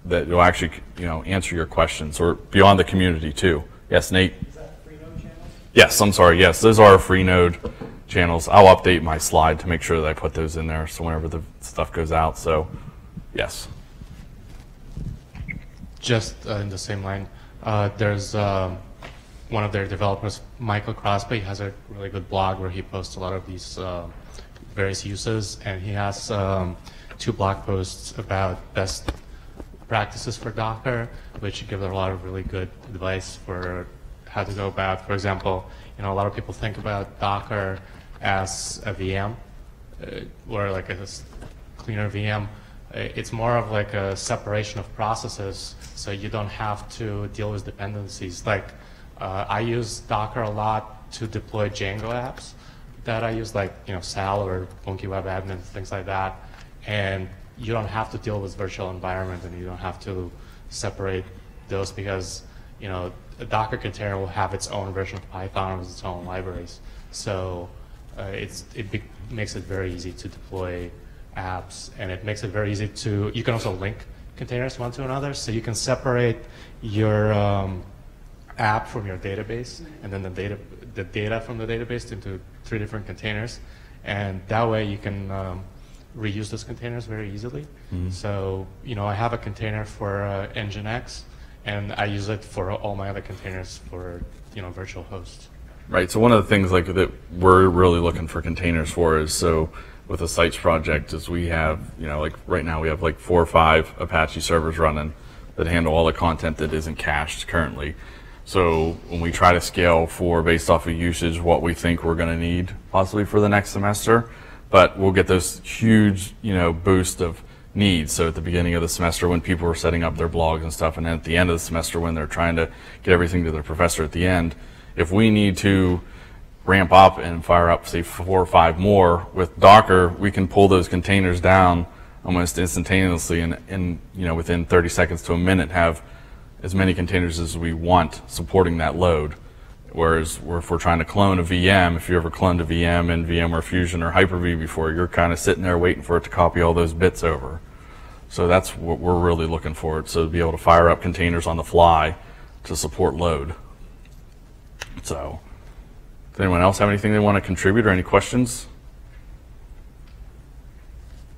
that will actually answer your questions, or beyond the community too. Yes, Nate? Is that Freenode channels? Yes, I'm sorry. Yes, those are Freenode channels. I'll update my slide to make sure that I put those in there so whenever the stuff goes out. So, yes. Just in the same line, there's one of their developers, Michael Crosby, has a really good blog where he posts a lot of these various uses, and he has 2 blog posts about best practices for Docker, which give a lot of really good advice for how to go about. For example, a lot of people think about Docker as a VM, or like a cleaner VM. It's more of like a separation of processes, so you don't have to deal with dependencies. I use Docker a lot to deploy Django apps that I use, like Sal or Funky Web Admin, things like that. And you don't have to deal with virtual environment, and you don't have to separate those because a Docker container will have its own version of Python with its own libraries. So it makes it very easy to deploy apps, and it makes it very easy to. You can also link containers one to another, so you can separate your app from your database, and then the data from the database into 3 different containers, and that way you can reuse those containers very easily. So I have a container for Nginx, and I use it for all my other containers for virtual hosts. Right. So one of the things that we're really looking for containers for is, so with the sites project, is we have right now we have 4 or 5 Apache servers running that handle all the content that isn't cached currently. So when we try to scale based off of usage, what we think we're going to need possibly for the next semester, but we'll get those huge, boost of needs. So at the beginning of the semester when people are setting up their blogs and stuff, and then at the end of the semester when they're trying to get everything to their professor at the end, if we need to ramp up and fire up, say, 4 or 5 more. With Docker, we can pull those containers down almost instantaneously, and within 30 seconds to a minute, have as many containers as we want supporting that load. Whereas if we're trying to clone a VM, if you ever cloned a VM in VMware Fusion or Hyper-V before, you're kind of sitting there waiting for it to copy all those bits over. So that's what we're really looking for, so to be able to fire up containers on the fly to support load. So, does anyone else have anything they want to contribute or any questions?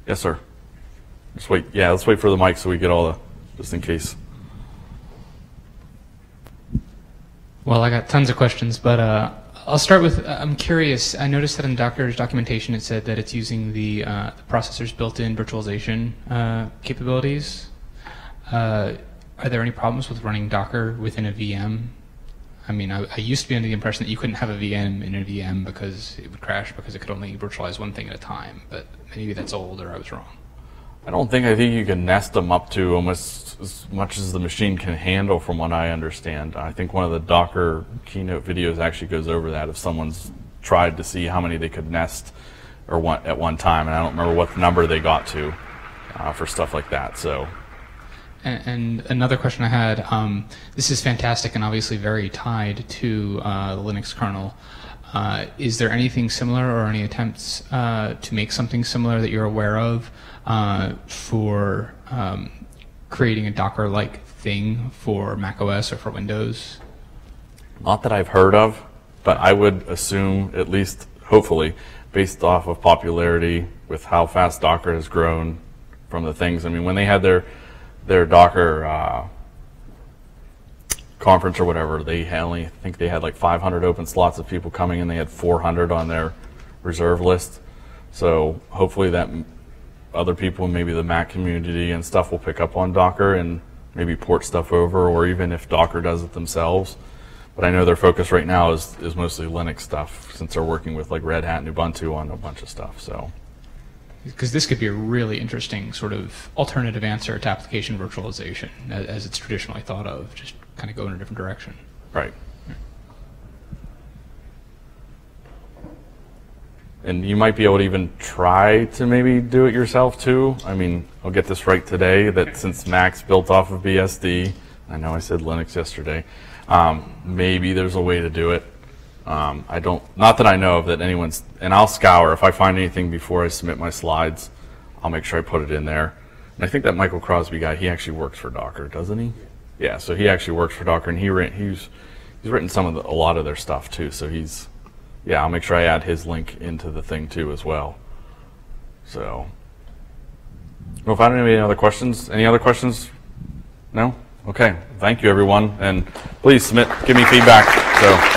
Yes, sir. Just wait. Yeah, let's wait for the mic so we get all the, just in case. Well, I got tons of questions, but I'll start with, I'm curious, I noticed that in Docker's documentation it said that it's using the processor's built-in virtualization capabilities. Are there any problems with running Docker within a VM? I mean, I used to be under the impression that you couldn't have a VM in a VM because it would crash because it could only virtualize one thing at a time, but maybe that's old or I was wrong. I think you can nest them up to almost as much as the machine can handle, from what I understand. I think one of the Docker keynote videos actually goes over that, if someone's tried to see how many they could nest at one time, and I don't remember what number they got to for stuff like that. So. And another question I had, this is fantastic and obviously very tied to the Linux kernel. Is there anything similar or any attempts to make something similar that you're aware of for creating a Docker-like thing for macOS or for Windows? Not that I've heard of, but I would assume, at least hopefully, based off of popularity with how fast Docker has grown from the things. I mean, when they had their Docker conference or whatever, I think they had like 500 open slots of people coming in. They had 400 on their reserve list. So hopefully that other people, maybe the Mac community and stuff, will pick up on Docker and maybe port stuff over, or even if Docker does it themselves. But I know their focus right now is mostly Linux stuff, since they're working with like Red Hat and Ubuntu on a bunch of stuff. So, because this could be a really interesting sort of alternative answer to application virtualization as it's traditionally thought of, just kind of go in a different direction. Right. And you might be able to even try to maybe do it yourself too. I mean, I'll get this right today, that since Mac's built off of BSD, I know I said Linux yesterday, maybe there's a way to do it. Not that I know of that anyone's, and I'll scour. If I find anything before I submit my slides, I'll make sure I put it in there. And I think that Michael Crosby guy, he actually works for Docker, doesn't he? Yeah, so he actually works for Docker, and he's written a lot of their stuff too, so yeah, I'll make sure I add his link into the thing too as well. So, well, if I don't have any other questions, No? Okay, thank you everyone, and please give me feedback. So.